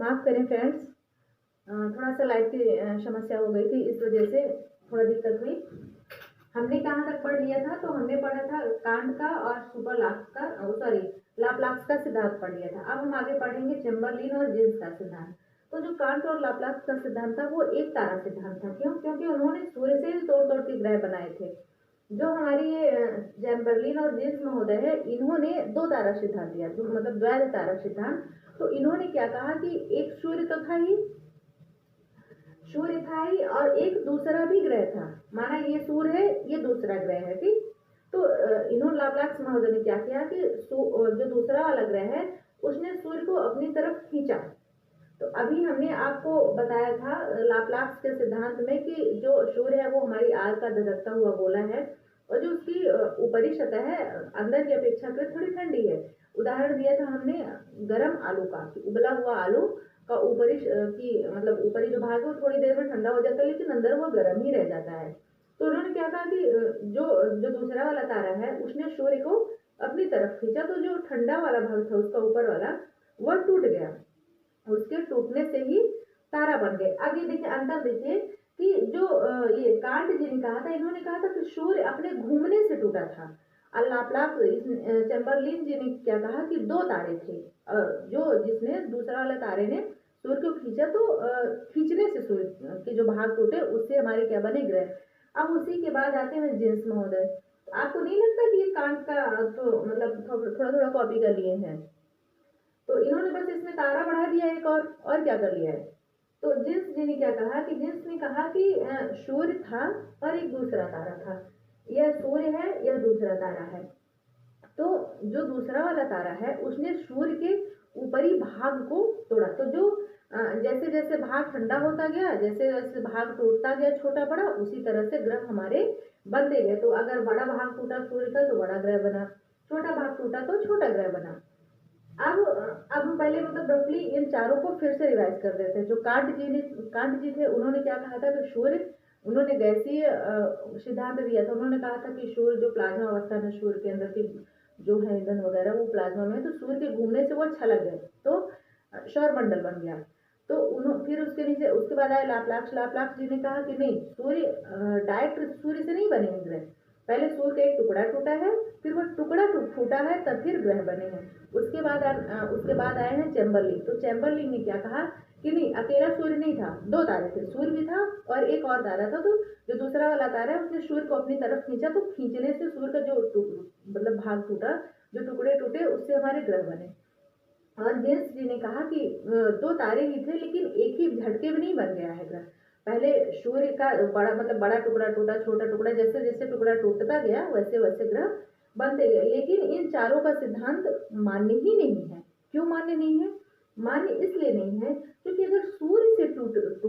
माफ़ करें फ्रेंड्स, थोड़ा-सा लाइट की समस्या हो गई थी, इस वजह से थोड़ा दिक्कत हुई। हमने कहाँ तक पढ़ लिया था? तो हमने पढ़ा था कांट का और सुपरलाक्स का सॉरी लाप्लास का सिद्धांत पढ़ लिया था। अब हम आगे पढ़ेंगे चैम्बरलिन और जीन्स का सिद्धांत। तो जो कांट और लाप्लास का सिद्धांत था वो एक तारा सिद्धांत था। क्यों? क्योंकि उन्होंने सूर्य से ही तोड़-तोड़ के ग्रह बनाए थे। जो हमारी ये चैम्बरलिन और जीन्स महोदय है, इन्होंने 2 तारा सिद्धांत दिया, जो मतलब द्वैध तारा सिद्धांत। तो इन्होंने क्या कहा कि एक सूर्य तो था ही, सूर्य था ही और एक दूसरा भी ग्रह था। माना ये सूर्य है, ये दूसरा ग्रह है, ठीक। तो इन्होंने लाप्लास महोदय ने क्या किया कि जो दूसरा वाला ग्रह है उसने सूर्य को अपनी तरफ खींचा। तो अभी हमने आपको बताया था लाप्लास के सिद्धांत में कि जो सूर्य है वो हमारी आग का धधकता हुआ गोला है और जो उसकी ऊपरी सतह है अंदर की अपेक्षाकृत थोड़ी ठंडी है। उदाहरण दिया था हमने गर्म आलू का, उबला हुआ आलू का ऊपरी की मतलब ऊपरी जो भाग है वो थोड़ी देर में ठंडा हो जाता है, लेकिन अंदर वो गर्म ही रह जाता है। तो उन्होंने क्या कहा कि जो जो दूसरा वाला तारा है उसने सूर्य को अपनी तरफ खींचा, तो जो ठंडा वाला भाग था उसका ऊपर वाला वह टूट गया। उसके टूटने से ही तारा बन गए। अब ये देखिए अंतर देखिए कि जो ये कांट जी ने कहा था, इन्होंने कहा था कि सूर्य अपने घूमने से टूटा था। और लाप्लास चैम्बरलिन जी ने क्या कहा कि 2 तारे थे, जो जिसने दूसरा वाला तारे ने सूर्य को खींचा, तो खींचने से सूर्य के जो भाग टूटे उससे हमारे क्या बने ग्रह। अब उसी के बाद आते हैं जीन्स महोदय। तो आपको नहीं लगता कि ये कांट का तो मतलब थोड़ा थोड़ा कॉपी कर लिए हैं? तो इन्होंने बस इसमें तारा बढ़ा दिया एक और क्या कर लिया है। तो जिन्स जी ने क्या कहा कि जिन्स ने कहा कि सूर्य था और एक दूसरा तारा था। यह सूर्य है, यह दूसरा तारा है। तो जो दूसरा वाला तारा है उसने सूर्य के ऊपरी भाग को तोड़ा। तो जो जैसे जैसे भाग ठंडा होता गया, जैसे जैसे भाग टूटता गया छोटा बड़ा, उसी तरह से ग्रह हमारे बनते गए। तो अगर बड़ा भाग टूटा सूर्य का तो बड़ा ग्रह बना, छोटा भाग टूटा तो छोटा ग्रह बना। अब हम पहले मतलब रफली इन चारों को फिर से रिवाइज कर देते हैं। जो कांट जी थे उन्होंने क्या कहा था कि सूर्य, उन्होंने गैसीय सिद्धांत दिया था। उन्होंने कहा था कि सूर्य जो प्लाज्मा अवस्था में सूर्य के अंदर की जो है ईंधन वगैरह वो प्लाज्मा में है, तो सूर्य के घूमने से वो छलक गए, तो सौरमंडल बन गया। तो फिर उसके नीचे उसके बाद आए लाप्लास जी ने कहा कि नहीं, सूर्य डायरेक्ट सूर्य से नहीं बने ग्रह। पहले सूर्य का एक टुकड़ा टूटा है, फिर वो टुकड़ा फूटा है, तब फिर ग्रह बने हैं। उसके बाद आए हैं चैम्बरलिन। तो चैम्बरलिन ने क्या कहा कि नहीं, अकेला सूर्य नहीं था, 2 तारे थे, सूर्य भी था और एक और तारा था। तो जो दूसरा वाला तारा है उसने सूर्य को अपनी तरफ खींचा, तो खींचने से सूर्य का जो मतलब भाग टूटा, जो टुकड़े टूटे, उससे हमारे ग्रह बने। और जेम्स जी ने कहा कि 2 तारे ही थे, लेकिन एक ही झटके में नहीं बन गया है ग्रह। पहले सूर्य का बड़ा मतलब बड़ा टुकड़ा टूटा, छोटा टुकड़ा, जैसे जैसे टुकड़ा टूटता गया वैसे वैसे ग्रह बनते गए। लेकिन इन चारों का सिद्धांत मान्य ही नहीं है। क्यों मान्य नहीं है? मान्य इसलिए नहीं है क्योंकि अगर सूर्य से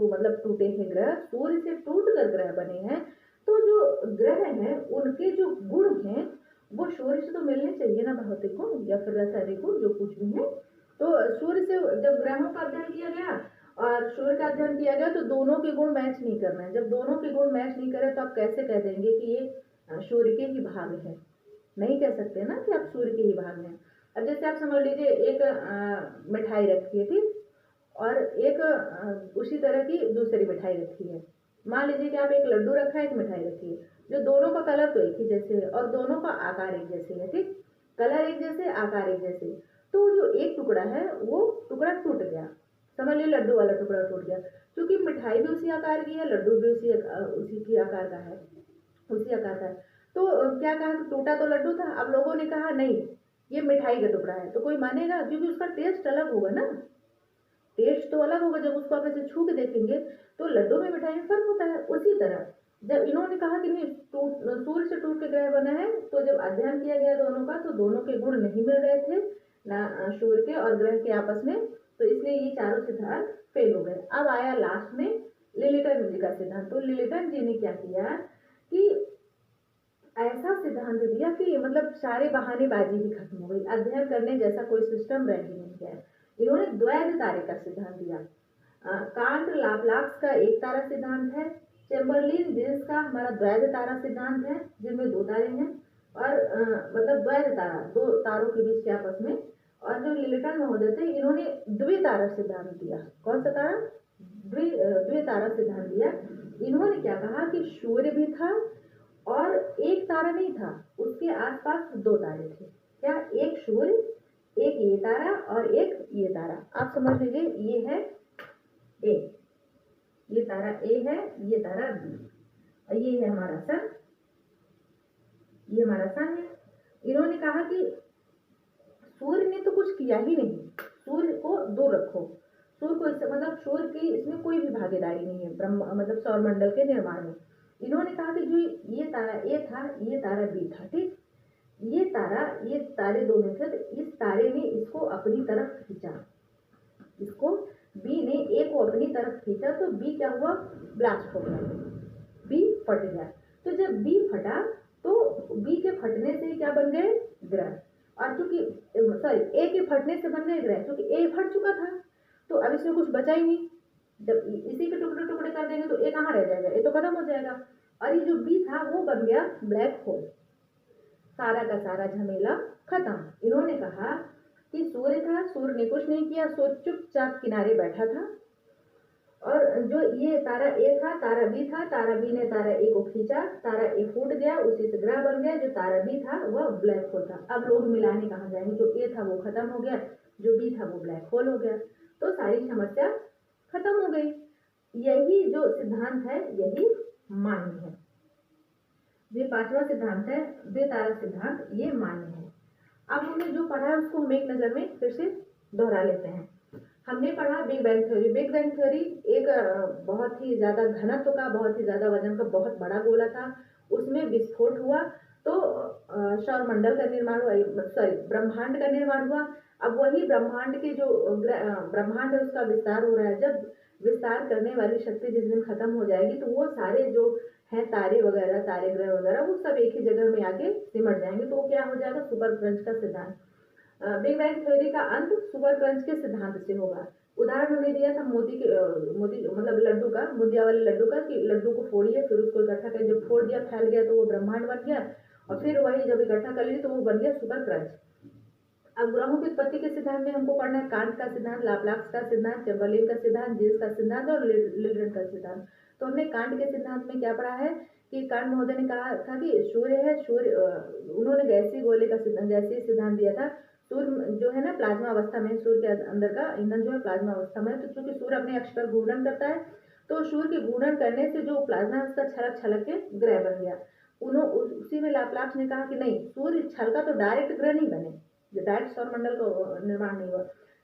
मतलब टूटे हैं ग्रह, सूर्य से टूट कर ग्रह बने हैं, तो जो ग्रह हैं उनके जो गुण हैं वो सूर्य से तो मिलने चाहिए ना, भौतिक गुण या फिर रासायनिक गुण जो कुछ भी है। तो सूर्य से जब ग्रहों का अध्ययन किया गया और सूर्य का अध्ययन किया गया, तो दोनों के गुण मैच नहीं कर रहे हैं। जब दोनों के गुण मैच नहीं करे तो आप कैसे कह देंगे कि ये सूर्य के ही भाग है? नहीं कह सकते ना कि आप सूर्य के ही भाग हैं। अब जैसे आप समझ लीजिए एक मिठाई रखी है, ठीक, और एक उसी तरह की दूसरी मिठाई रखी है। मान लीजिए कि आप एक लड्डू रखा है, एक मिठाई रखी है, जो दोनों का कलर तो एक ही जैसे है और दोनों का आकार एक जैसे है, ठीक, कलर एक जैसे, आकार एक जैसे। तो जो एक टुकड़ा है वो टुकड़ा टूट गया, समझ लीजिए लड्डू वाला टुकड़ा टूट गया, क्योंकि मिठाई भी उसी आकार की है, लड्डू भी उसी की आकार का है, उसी आकार का है। तो क्या कहा कि टूटा तो लड्डू था। अब लोगों ने कहा नहीं, ये मिठाई का टुकड़ा है, तो कोई मानेगा? क्योंकि उसका टेस्ट अलग होगा ना, टेस्ट तो अलग होगा। जब उसको आप ऐसे छू के देखेंगे तो लड्डू में मिठाई में फर्क होता है। उसी तरह जब इन्होंने कहा कि नहीं, सूर्य से टूट के ग्रह बना है, तो जब अध्ययन किया गया दोनों का, तो दोनों के गुण नहीं मिल रहे थे ना सूर्य के और ग्रह के आपस में, तो इसलिए ये चारों सिद्धांत फेल हो गए। अब आया लास्ट में लिलिटन जी का सिद्धांत। तो लिलिटन जी ने क्या किया कि ऐसा सिद्धांत दिया कि मतलब सारे बहानेबाजी भी खत्म हो गई, अध्ययन करने जैसा कोई सिस्टम रह ही नहीं गया। इन्होंने द्वैध तारे का सिद्धांत दिया। कांट लाप्लास का एक तारा सिद्धांत है, चैम्बरलिन जीन्स का हमारा द्वैध तारा सिद्धांत है, जिनमें 2 तारे हैं और मतलब द्वैध तारा, 2 तारों के बीच के आपस में, और जो लिलिटन महोदय थे इन्होंने द्वितारा सिद्धांत दिया। कौन सा तारा? द्वितारा सिद्धांत दिया। इन्होंने क्या कहा कि सूर्य भी था और एक तारा नहीं था, उसके आसपास दो तारे थे। क्या? एक सूर्य, एक ये तारा और एक ये तारा। आप समझ लीजिए ये है ए, ये तारा ए है, ये तारा बी, और ये है हमारा सन, ये हमारा सन है। इन्होंने कहा कि सूर्य ने तो कुछ किया ही नहीं, सूर्य को दूर रखो, सूर्य को इससे मतलब सूर्य की इसमें कोई भी भागीदारी नहीं है ब्रह्म मतलब सौर मंडल के निर्माण में। इन्होंने कहा कि जो ये तारा ए था, ये तारा बी था, ठीक। ये तारे दोनों थे, तो इस तारे ने इसको अपनी तरफ खींचा, इसको बी ने ए को अपनी तरफ खींचा, तो बी क्या हुआ? ब्लास्ट हो गया, बी फट गया। तो जब बी फटा तो बी के फटने से क्या बन गए? ग्रह। और चूंकि ए के फटने से बन गए ग्रह, क्योंकि ए फट चुका था तो अब इसमें कुछ बचा ही नहीं। जब इसी के टुकड़े टुकड़े कर देंगे तो ए कहाँ रह जाएगा? ए तो खत्म हो जाएगा। और ये जो बी था वो बन गया ब्लैक होल। सारा का सारा झमेला खत्म। इन्होंने कहा कि सूर्य था, सूर्य ने कुछ नहीं किया, सूर्य चुपचाप किनारे बैठा था, और जो ये तारा ए था, तारा बी था, तारा बी ने तारा ए को खींचा, तारा ए फूट गया, उसी से ग्रह बन गया। जो तारा बी था वह ब्लैक होल था। अब लोग मिलाने कहाँ जाएंगे? जो ए था वो खत्म हो गया, जो बी था वो ब्लैक होल हो गया, तो सारी समस्या खत्म हो गई। यही जो सिद्धांत है यही मान्य है। ये पांचवा सिद्धांत है द्वितारा सिद्धांत, ये मान्य है। अब हमने जो पढ़ा है उसको हम एक नजर में फिर से दोहरा लेते हैं। हमने पढ़ा big bang theory. Big bang theory एक बहुत ही ज्यादा घनत्व का, बहुत ही ज्यादा वजन का बहुत बड़ा गोला था, उसमें विस्फोट हुआ तो सौरमंडल का निर्माण हुआ, ब्रह्मांड का निर्माण हुआ। अब वही ब्रह्मांड के जो ब्रह्मांड है उसका विस्तार हो रहा है। जब विस्तार करने वाली शक्ति जिस दिन खत्म हो जाएगी तो वो सारे जो है तारे वगैरह, तारे ग्रह वगैरह, वो सब एक ही जगह में आके सिमट जाएंगे, तो वो क्या हो जाएगा? सुपर क्रंच का सिद्धांत। बिग बैंग थ्योरी का अंत सुपर क्रंच के सिद्धांत से होगा। उदाहरण उन्होंने दिया था मोती मतलब लड्डू का, बुंदिया वाले लड्डू का, कि लड्डू को फोड़िए फिर उसको इकट्ठा करिए, जब फोड़ दिया फैल गया तो वो ब्रह्मांड बन गया, और फिर वही जब इकट्ठा कर लीजिए तो वो बन गया सुपर क्रंच। अब ग्रहों की उत्पत्ति के सिद्धांत में हमको पढ़ना है कांट का सिद्धांत, लाप्लास का सिद्धांत, चैंबरलेन का सिद्धांत, जीन्स का सिद्धांत और लिल्टन का सिद्धांत। तो हमने कांट के सिद्धांत में क्या पढ़ा है कि कांट महोदय ने कहा था कि सूर्य है, उन्होंने गैसीय गोले का सिद्धांत, गैसीय सिद्धांत दिया था। सूर्य जो है ना प्लाज्मा अवस्था में, सूर्य के अंदर का ईंधन जो है प्लाज्मा अवस्था में, तो चूंकि सूर्य अपने अक्ष पर घूर्णन करता है तो सूर्य के घूर्णन करने से जो प्लाज्मा है उसका छलक छलक के ग्रह बन गया। उसी में लाप्लास ने कहा कि नहीं, सूर्य छलका तो डायरेक्ट ग्रह नहीं बने, डायरेक्ट सौरमंडल का निर्माण नहीं हुआ।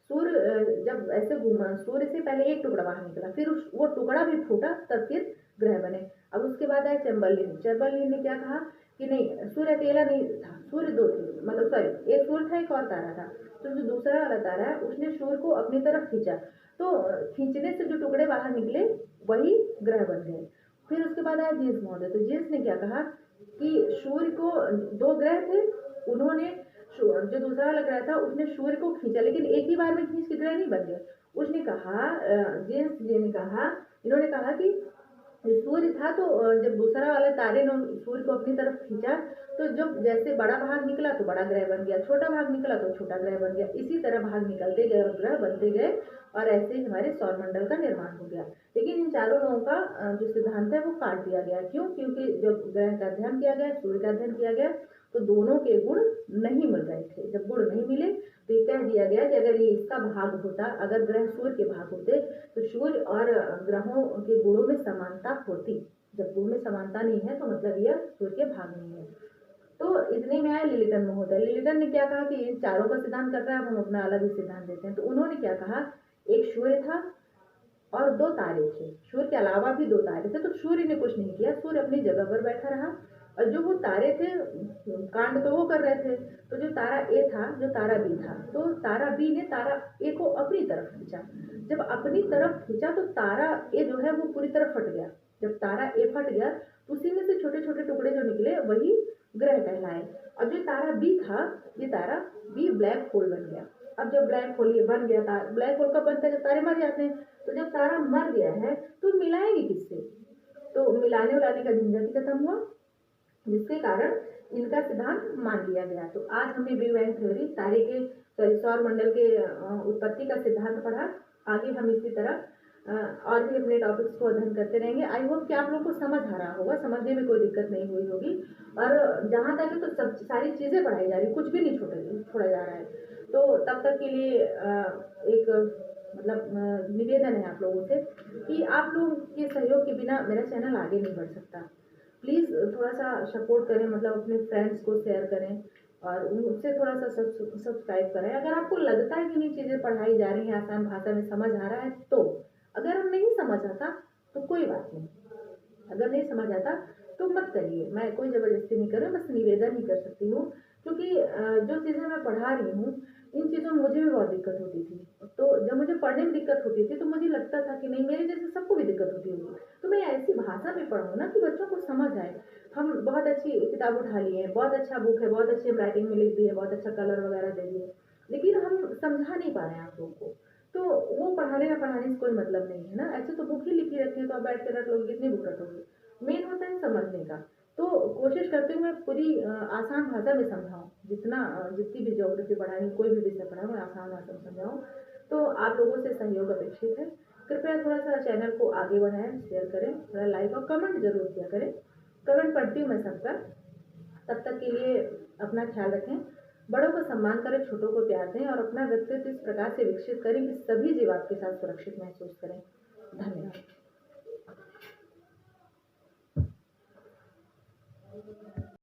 सूर्य जब ऐसे घूमा, सूर्य से पहले एक टुकड़ा बाहर निकला, फिर वो टुकड़ा भी फूटा, तब फिर ग्रह बने। अब उसके बाद आया चैंबरलेन ने क्या कहा कि नहीं, सूर्य अकेला नहीं था, सूर्य दो थे, मतलब एक सूर्य था, एक और तारा था। तो जो दूसरा वाला तारा है उसने सूर्य को अपनी तरफ खींचा, तो खींचने से जो टुकड़े बाहर निकले वही ग्रह बन गए। फिर उसके बाद आया जीन्स महोदय। तो जीन्स ने क्या कहा कि सूर्य को दो ग्रह थे, उन्होंने जो दूसरा वाला ग्रह था उसने सूर्य को खींचा, लेकिन एक ही बार में खींच के ग्रह नहीं बन गए। उसने कहा, जेम्स जी ने कहा, इन्होंने कहा कि सूर्य था तो जब दूसरा वाले तारे ने सूर्य को अपनी तरफ खींचा तो जब जैसे बड़ा भाग निकला तो बड़ा ग्रह बन गया, छोटा भाग निकला तो छोटा ग्रह बन गया, इसी तरह भाग निकलते गए और ग्रह बनते गए, और ऐसे ही हमारे सौरमंडल का निर्माण हो गया। लेकिन इन चारों लोगों का जो सिद्धांत है वो काट दिया गया। क्यों? क्योंकि जब ग्रह का अध्ययन किया गया, सूर्य का अध्ययन किया गया, तो दोनों के गुण नहीं मिल रहे थे। जब गुण नहीं मिले तो ये कह दिया गया कि अगर ये इसका भाग होता, अगर ग्रह सूर्य के भाग होते तो सूर्य और ग्रहों के गुणों में समानता होती। जब गुण में समानता नहीं है तो मतलब यह सूर्य के भाग नहीं है। तो इतने में आए लिलिटन महोदय। लिलिटन ने क्या कहा कि इन चारों का सिद्धांत कर रहा है, हम अपना अलग ही सिद्धांत देते हैं। तो उन्होंने क्या कहा, एक सूर्य था और दो तारे थे, सूर्य के अलावा भी दो तारे थे। तो सूर्य ने कुछ नहीं किया, सूर्य अपनी जगह पर बैठा रहा, और जो वो तारे थे कांड तो वो कर रहे थे। तो जो तारा ए था, जो तारा बी था, तो तारा बी ने तारा ए को अपनी तरफ खींचा। जब अपनी तरफ खींचा तो तारा ए जो है वो पूरी तरह फट गया। जब तारा ए फट गया तो उसी में से छोटे छोटे टुकड़े जो निकले वही ग्रह कहलाए। और जो तारा बी था, ये तारा बी ब्लैक होल बन गया। अब जब ब्लैक होल ये बन गया, ब्लैक होल कब बनता है? जब तारे मर जाते हैं। तो जब तारा मर गया है तो मिलाएंगे किससे? तो मिलाने उलाने का झंझट ही खत्म हुआ, जिसके कारण इनका सिद्धांत मान लिया गया। तो आज हमने बिग बैंग थ्योरी तारे के सौर मंडल के उत्पत्ति का सिद्धांत पढ़ा। आगे हम इसी तरह और भी अपने टॉपिक्स को अध्ययन करते रहेंगे। आई होप कि आप लोगों को समझ आ रहा होगा, समझने में कोई दिक्कत नहीं हुई होगी। और जहाँ तक है तो सब सारी चीज़ें पढ़ाई जा रही, कुछ भी नहीं छोड़ा जा रहा है। तो तब तक के लिए एक मतलब निवेदन है आप लोगों से कि आप लोगों के सहयोग के बिना मेरा चैनल आगे नहीं बढ़ सकता। प्लीज़ थोड़ा सा सपोर्ट करें, मतलब अपने फ्रेंड्स को शेयर करें और उनसे थोड़ा सा सब्सक्राइब करें। अगर आपको लगता है कि नहीं चीज़ें पढ़ाई जा रही हैं आसान भाषा में, समझ आ रहा है, तो अगर हम नहीं समझ आता तो कोई बात नहीं, अगर नहीं समझ आता तो मत करिए। मैं कोई ज़बरदस्ती नहीं कर रही, बस निवेदन ही कर सकती हूँ। क्योंकि जो चीज़ें मैं पढ़ा रही हूँ इन चीज़ों में मुझे भी बहुत दिक्कत होती थी। तो जब मुझे पढ़ने में दिक्कत होती थी तो मुझे लगता था कि नहीं, मेरे जैसे सबको भी दिक्कत होती होगी, तो मैं ऐसी भाषा में पढ़ूँ ना कि बच्चों को समझ आए। हम बहुत अच्छी किताब उठा लिए हैं, बहुत अच्छा बुक है, बहुत अच्छी राइटिंग में लिख दी है, बहुत अच्छा कलर वगैरह दे दिए, लेकिन हम समझा नहीं पा रहे हैं आप लोगों को। तो वो पढ़ाने से कोई मतलब नहीं है ना। ऐसे तो बुक ही लिखी रखी है तो आप बैठ के रट लोगे, कितनी बुक रटोगे। मेन होता है समझने का। तो कोशिश करती हूँ मैं पूरी आसान भाषा में समझाऊँ, जितनी भी ज्योग्राफी पढ़ाई, कोई भी विषय पढ़ाऊँ, मैं आसान भाषा में समझाऊँ। तो आप लोगों से सहयोग अपेक्षित है। कृपया थोड़ा सा चैनल को आगे बढ़ाएं, शेयर करें, थोड़ा लाइक और कमेंट जरूर किया करें। कमेंट पढ़ती हूँ मैं सबका। तब तक के लिए अपना ख्याल रखें, बड़ों का सम्मान करें, छोटों को प्यार दें और अपना व्यक्तित्व इस प्रकार से विकसित करें कि सभी जीव आपके साथ सुरक्षित महसूस करें। धन्यवाद।